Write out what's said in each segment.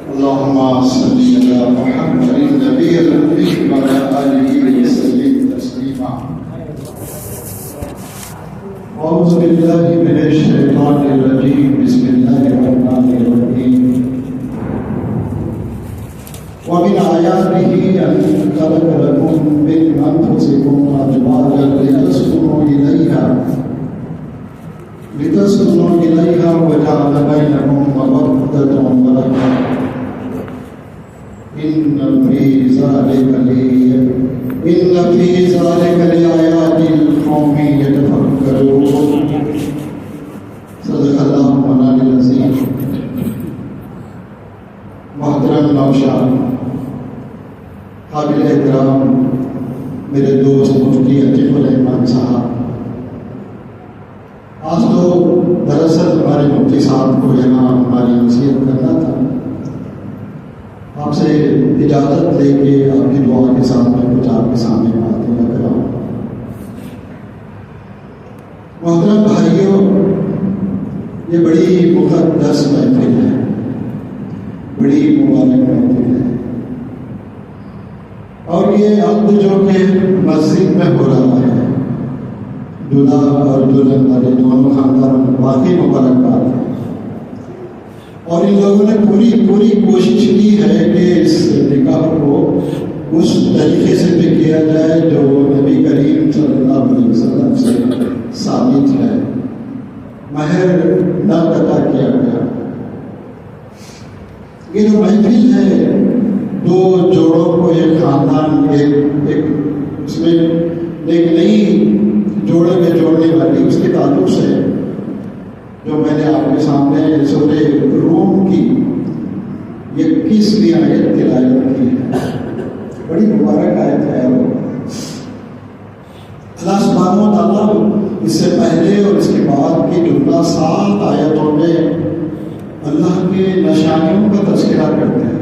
اللهم صل على محمد النبي الأمي وعلى آله وسلم تسليما. أعوذ بالله من الشيطان الرجيم. بسم الله الرحمن الرحيم. ومن آياته أن خلق لكم من أنفسكم أزواجا لتسكنوا إليها وجعل بينكم مودة ورحمة إن في ذلك لآيات لقوم يتفكرون. صدق اللہ مولانا العظیم. محترم نوشاد، قابل احترام میرے دوست مفتی عتیق الرحمان صاحب، آج تو دراصل ہمارے مفتی صاحب کو یہاں ہماری نصیحت کرنا تھا. آپ سے اجازت لے کے آپ کی دعا کے ساتھ میں کچھ آپ کے سامنے باتیں لگ رہا ہوں. محترم بھائیوں، یہ بڑی مقدس محفل ہے، بڑی مبارک محفل ہے، اور یہ عقد جو کہ مسجد میں ہو رہا ہے، دلہا اور دلہن والے دونوں خاندان واقعی مبارکباد ہے. اور ان لوگوں نے پوری کوشش کی ہے کہ اس نکاح کو اس طریقے سے بھی کیا جائے جو نبی کریم صلی اللہ علیہ وسلم سے ثابت ہے. مہر نہ قطع کیا گیا. یہ جو محفل ہے، دو جوڑوں کو ایک خاندان ایک اس میں ایک نئی جوڑے میں جوڑنے والی اس کے تعلق سے جو میں نے آپ کے سامنے سورہ روم کی 21ویں آیت تلاوت کی ہے. بڑی مبارک آیت ہے. اللہ سبحانہ و تعالیٰ اس سے پہلے اور اس کے بعد کی جملہ 7 آیتوں میں اللہ کے نشانیوں کا تذکرہ کرتے ہیں.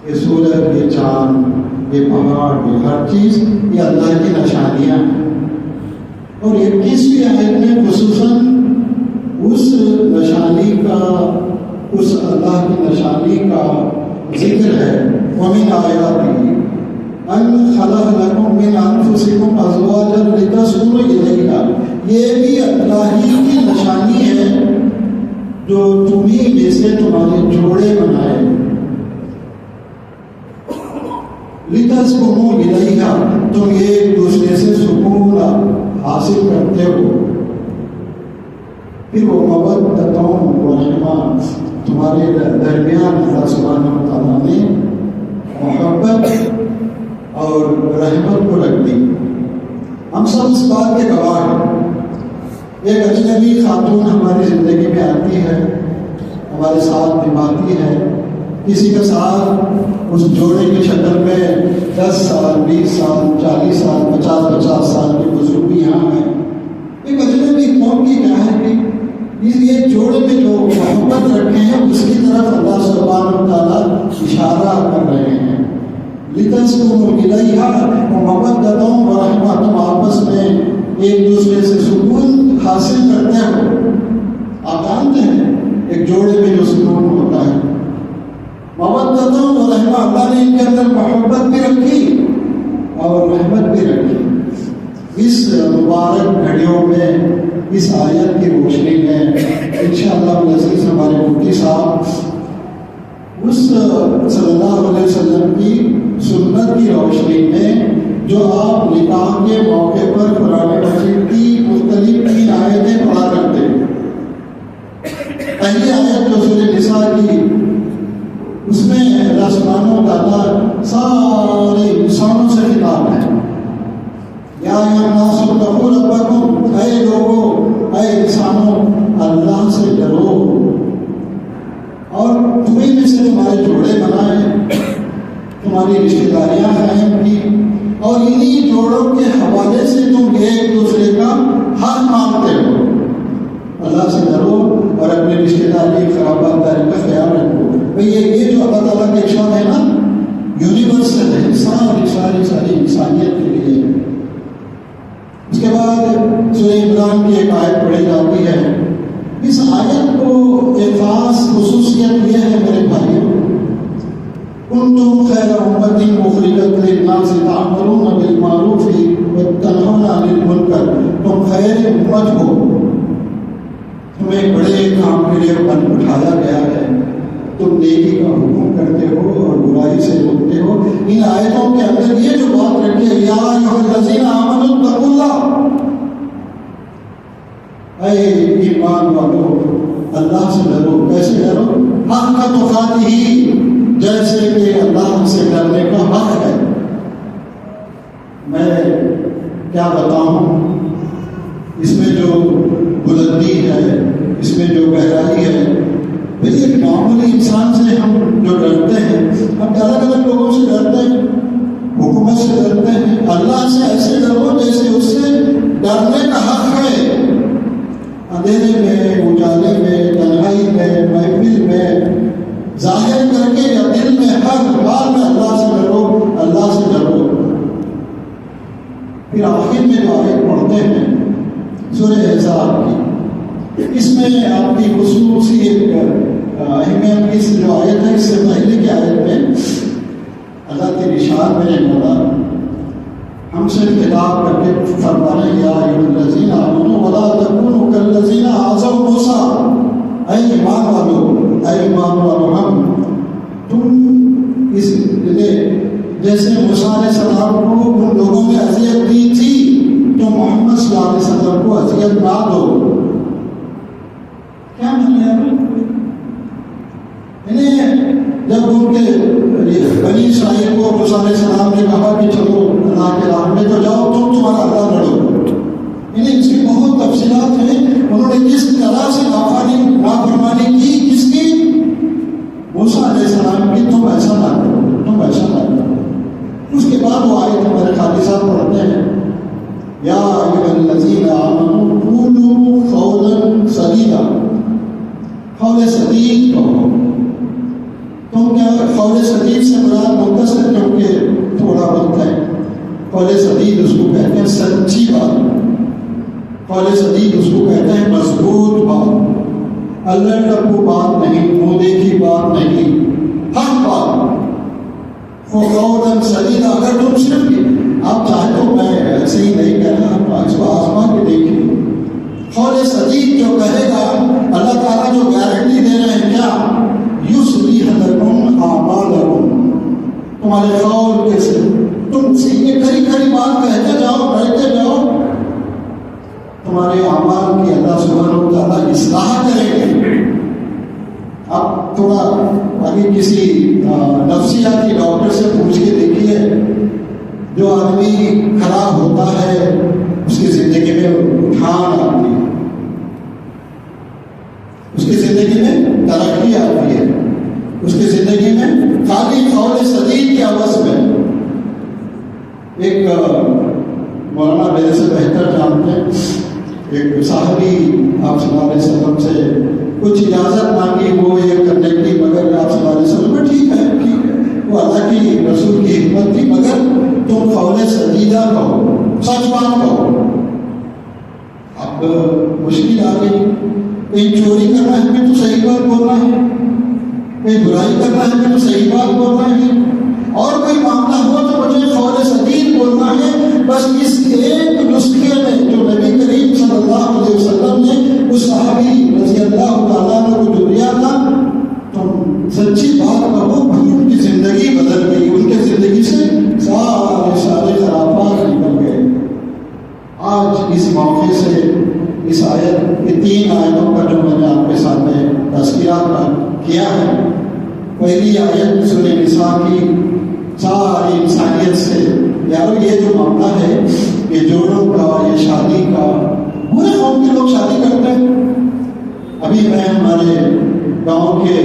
یہ سورج، یہ چاند، یہ پہاڑ، یہ ہر چیز یہ اللہ کی نشانیاں ہیں. اور 21ویں آیت میں خصوصاً اس نشانی کا، اس اللہ کی نشانی کا ذکر ہے. وَمِنْ آيَاتِهِ أَنْ خَلَقَ لَكُم مِّنْ أَنفُسِكُمْ أَزْوَاجًا لِتَسْكُنُوا إِلَيْهَا. یہ بھی اللہ ہی کی نشانی ہے جو تمہیں میں سے تمہارے جوڑے بنائے. لِتَسْكُنُوا إِلَيْهَا، تم ایک دوسرے سے سکون حاصل کرتے ہو. پھر وہ مودۃ و رحمہ، تمہارے درمیان اللہ سبحانہ و تعالیٰ نے محبت اور رحمت کو رکھ دی. ہم سب اس بات کے گواہ ہیں. ایک اجنبی خاتون ہماری زندگی میں آتی ہے، ہمارے ساتھ نبھاتی ہے. کسی کے ساتھ اس جوڑے کی شکل میں 10 سال 20 سال 40 سال 50 سال کی بزرگی یہاں ہے. ایک اجنبی قوم کی کیا ہے کہ اس لیے جوڑے میں جو محبت رکھے ہیں اس کی طرف اللہ سبحانہ و تعالیٰ اشارہ کر رہے ہیں. لِتَسْكُنُوا إِلَيْهَا وَمَوَدَّةً وَرَحْمَةً، تم آپس میں ایک دوسرے سے سکون حاصل کرتے ہو. آپ جانتے ہیں ایک جوڑے میں جو سکون ہوتا ہے. مودۃ و رحمہ، اللہ نے ان کے اندر محبت بھی رکھی اور رحمت بھی رکھی. اس مبارک گھڑیوں میں، اس آیت کی روشنی میں انشاءاللہ العزیز ہمارے مفتی صاحب اس صلی اللہ علیہ وسلم کی سنت کی روشنی میں جو آپ نکاح کے موقع پر قرآن مجید کی مختلف 3 آیتیں پڑھا کرتے ہیں. پہلی آیت جو سورہ نساء کی، اس میں اللہ سبحانہ و تعالیٰ سارے انسانوں سے خطاب ہے. یا ایھا الناس اتقوا ربکم، اے لوگوں، اے انسانوں، اللہ سے ڈرو اور تمہیں میں سے تمہارے جوڑے بنائے، تمہاری رشتہ داریاں قائم کی، اور انہی جوڑوں کے حوالے سے تم ایک دوسرے کا حق مانگتے ہو. اللہ سے ڈرو اور اپنے رشتہ داری قرابت داری کا خیال رکھو. یہ جو اللہ تعالیٰ کے ارشاد ہے نا، یونیورسل ہے، ساری انسانیت کے لیے. اس کے بعد سورہ عمران کی ایک آیت پڑھی جاتی ہے. اس آیت کو ایک کام کے لیے اٹھایا گیا ہے. تم نیکی کا حکم کرتے ہو اور برائی سے روکتے ہو. ان آیتوں کے اندر یہ جو بات رکھی ہے یا ایھا الذین آمنوا اتقوا اللہ، اے ایمان والو اللہ سے ڈرو. کیسے ڈرو؟ حق تقاتہ، جیسے کہ اللہ سے ڈرنے کا حق ہے. میں کیا بتاؤں، اس میں جو بلندی ہے، اس میں جو گہرائی ہے. ایک معمولی انسان سے ہم جو ڈرتے ہیں، ہم الگ الگ لوگوں سے ڈرتے ہیں، حکومت سے ڈرتے ہیں. اللہ سے ایسے ڈرو جیسے اس سے ڈرنے کا حق ہے. اندھیرے میں، اجالے میں، تنہائی میں، محفل میں، ظاہر کر کے یا دل میں، ہر حال میں اللہ سے ڈرو، اللہ سے ڈرو. پھر آخر میں جو آیت پڑھتے ہیں سورہ احزاب کی، اس میں آپ کی خصوصی ایک اہمیت کی جو آیت ہے، اس سے پہلے کی آیت میں اللہ کے ارشاد میں مولا ہم سے خطاب کر کے فرما رہے ہیں یا ایھا الذین آمنوا ولا تکونوا کالذین عصوا موسیٰ. اے ایمان والو تم اس جیسے موسیٰ علیہ السلام کو ان لوگوں نے اذیت دی تھی تو محمد صلی اللہ علیہ وسلم کو اذیت نہ دو. کیا مانا ہے؟ جب ان کے بنی اسرائیل کو موسیٰ علیہ السلام نے کہا کہ چلو اللہ کے راہ میں تو جاؤ، تمہارا اللہ لڑو. اس کی بہت تفصیلات ہیں. انہوں نے کس طرح سے نافرمانی کی، کس کی؟ موسیٰ علیہ السلام کی. تم ایسا نہ کرو، تم ایسا نہ کرو. اس کے بعد وہ آیت ہمارے خالی صاحب پڑھتے ہیں یا ایھا الذین آمنوا قولوا قولا سدیدا. قول سدید کہو. تم کیا قول سدید سے مراد مختصر کیونکہ تھوڑا وقت ہے. قول سدید اس کو کہتے ہیں سچی بات. قول سدید اس کو کہتے ہیں مضبوط بات، اللہ ٹپو بات نہیں، منہ دیکھی بات نہیں، حق بات. قولا سدیدا. اگر تم صرف آپ چاہے تو میں ایسے ہی نہیں کہہ رہا، اس کو آزما کے دیکھیے. قول سدید جو کہے گا، اللہ تعالیٰ جو گارنٹی دے رہے ہیں کیا؟ یصلح لکم اعمالکم. تمہارے قول کے سے تم سیدھے کھری کھری بات کہتے جاؤ، کہتے جاؤ، تمہارے اعمال کی اللہ سبحانہ و تعالیٰ اصلاح کریں گے. آپ تھوڑا آگے کسی نفسیاتی ڈاکٹر سے پوچھ کے دیکھیے، جو آدمی خراب ہوتا ہے اس کی زندگی میں اٹھان آتی ہے، اس کی زندگی میں ترقی آتی ہے، اس کی زندگی میں خالی قول سدید کے عوض میں. ایک مولانا میرے سے بہتر جانتے ہیں، ایک صحابی آپ صلی اللہ علیہ وسلم سے کچھ اجازت مانگی وہ یہ کرنے کی، مگر آپ صلی اللہ علیہ وسلم میں ٹھیک ہے وہ اللہ کی رسول کی حکمت تھی، مگر تم قول سدیدہ کہو، سچ بات کہو. اب مشکل آ گئی، کہیں چوری کرنا ہے تو صحیح بات بولنا ہے، کہیں برائی کرنا ہے تو صحیح بات بولنا ہے، اور کوئی معاملہ ہو تو مجھے قول سدید بولنا ہے. بس اس ایک نسخے میں جو نبی کریم صلی اللہ علیہ وسلم نے اس صحابی رضی اللہ تعالیٰ عنہ کو جو دیا تھا، تم سچی بات کہو، ان کی زندگی بدل گئی، ان کے زندگی سے سارے خرابات نکل گئے. آج اس موقع سے اس آیت کی 3 آیتوں کا جو میں نے آپ کے سامنے تذکرہ کیا ہے. پہلی آیت سورہ نساء کی ساری انسانیت سے، یارو یہ جو معاملہ ہے یہ جوڑوں کا، یہ شادی کا، پورے قوم کے لوگ شادی کرتے ہیں. ابھی میں ہمارے گاؤں کے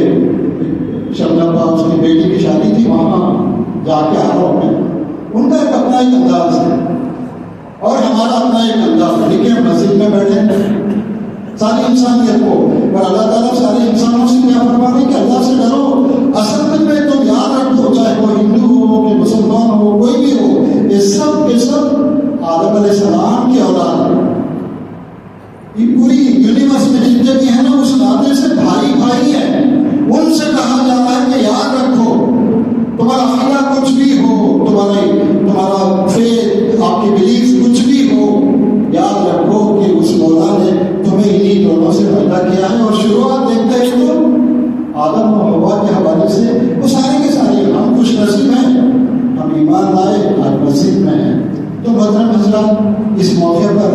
شبنم اس کی بیٹی کی شادی تھی، وہاں جا کے آ رہا ہوں میں. ان کا ایک اپنا ایک انداز ہے اور ہمارا اپنا ایک انداز ہے. ٹھیک ہے، مسجد میں بیٹھے ساری انسانیت کو، اور اللہ تعالیٰ سارے انسانوں سے کیا فرما رہے ہیں کہ اللہ سے ڈرو. اصل میں تم یاد رکھو، چاہے وہ ہندو ہو کہ مسلمان ہو، کوئی بھی ہو، یہ سب کے سب آدم علیہ السلام کی اولاد ہے. یہ پوری یونیورس میں جتنے بھی ہیں نا، اس ناطے سے بھائی بھائی ہیں. ان سے کہا جاتا ہے کہ یاد رکھو، تمہارا عقیدہ کچھ بھی ہو، تمہارا فیتھ، آپ کی بلیف کچھ بھی ہو، یاد رکھو کہ اس مولا نے تمہیں انہی دونوں سے پیدا کیا ہے. اور شروعات آدم و حوا کے حوالے سے وہ سارے کے سارے ہم خوش نصیب ہیں، ہم ایمان لائے آج مسجد میں ہیں۔ تو محترم حضرات، اس موقع پر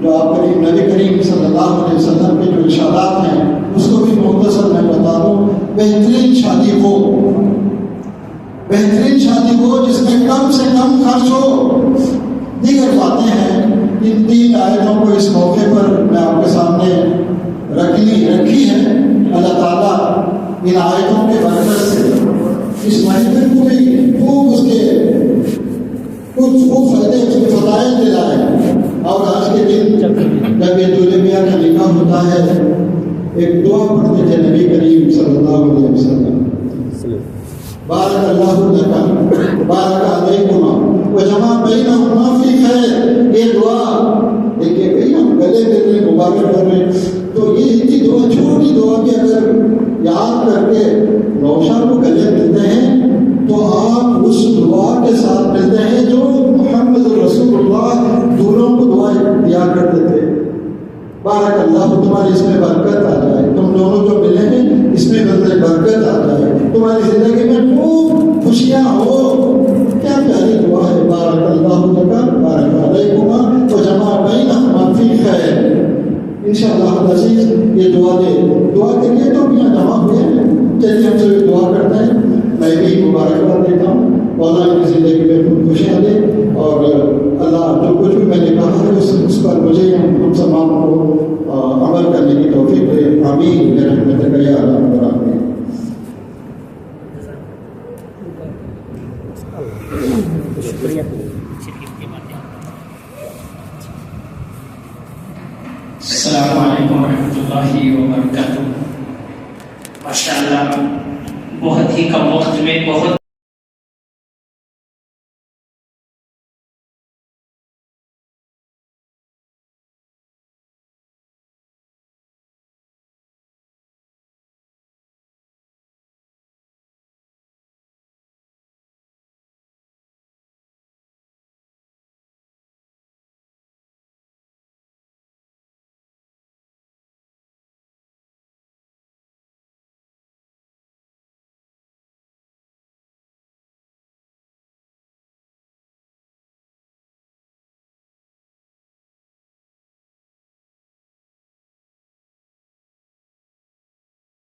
جو آپ کریم نبی کریم صلی اللہ علیہ وسلم کے جو ارشادات ہیں اس کو بھی مختصر میں بتا دوں۔ بہترین شادی وہ جس میں کم سے کم خرچ ہو۔ دیگر باتیں ہیں، ان 3 آیتوں کو اس موقع پر میں آپ کے سامنے رکھی ہے۔ اللہ تعالیٰ ان آیتوں کے برکت سے اس مہینے کو بھی خوب اس کے خوب فائدے اس کے فضائل دلائے۔ اور آج کے دن جب یہ دولبیہ کا نکاح ہوتا ہے، ایک دعا پڑھتے تھے نبی کریم صلی اللہ علیہ وسلم، بارک اللہ لکم بارک علیکما وجمع بینہما فی خیر۔ یہ دعا دیکھیے بھائی، ہم گلے مل رہے مبارک کر رہے ہیں، تو یہ اتنی دعا، چھوٹی دعا بھی اگر یاد کر کے نوشا کو گلے ملتے ہیں تو آپ اس دعا کے ساتھ ملتے ہیں جو محمد رسول اللہ دونوں کو دعا دیا کرتے تھے۔ بارک اللہ، تمہاری اس میں برکت آ جائے، تم دونوں جو ملے ہیں اس میں برکت آ جائے، تمہاری زندگی میں خوب خوشیاں ہو۔ کیا پیاری دعا ہے، بارک اللہ لکم بارک علیکما وجمع بینہما فی خیر۔ انشاءاللہ العزیز یہ دعا کے لیے تو یہاں جمع ہوئے ہیں، چلیے ہم سے دعا کرتے ہیں۔ میں بھی مبارکباد دیتا ہوں، مولا ان کی زندگی میں خوب خوشیاں دے، اور اللہ جو کچھ بھی میں نے کہا ہے اس پر مجھے ہم تمام کو عمل کرنے کی توفیق دے۔ آمین برحمتک یا ارحم الراحمین۔ شکریہ۔ السلام علیکم ورحمۃ اللہ وبرکاتہ۔ ماشاء اللہ، بہت ہی کم وقت میں بہت